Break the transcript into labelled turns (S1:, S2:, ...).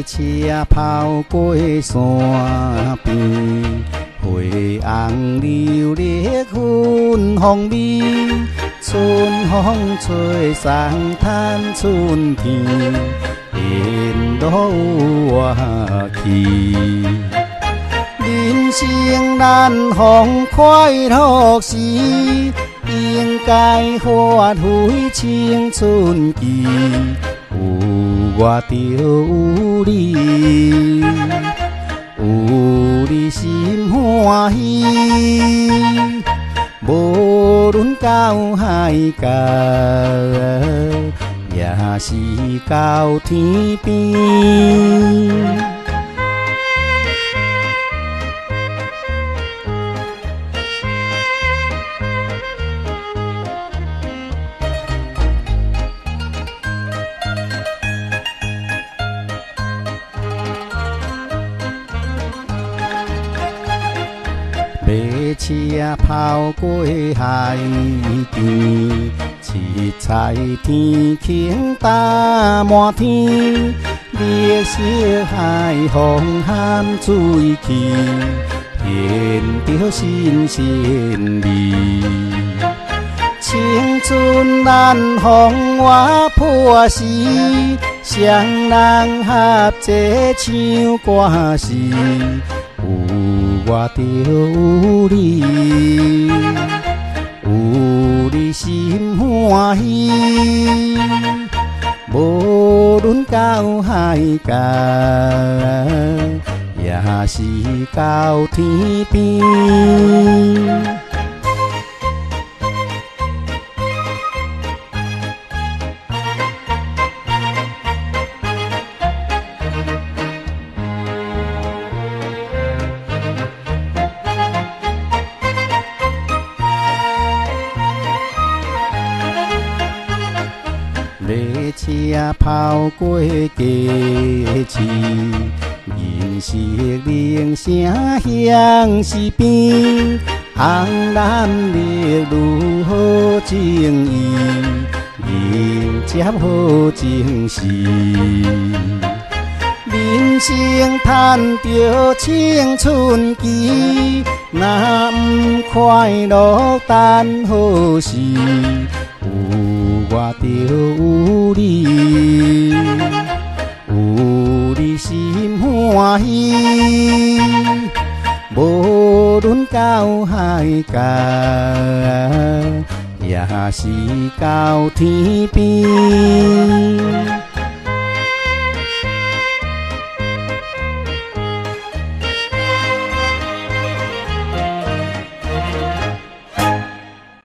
S1: 车跑过山边，花红柳绿芬芳味，春风吹送探春天，沿路有我去。人生难逢快乐时，应该发挥青春期。有我就有你，有你心欢喜。无论到海角，也是到天边。马车跑过海边，七彩天空打满天，绿色海风含水汽，现着新鲜味。青春难逢我破时，双人合作唱歌时。我就有你，有你心欢喜。无论到海角，也是到天边。马车跑过街市，银色铃声响时边，红蓝绿如好情意，迎接好情事。人生赚着青春期，若不快乐等何时？我就有你，有你心欢喜。无论到海角，也是到天边。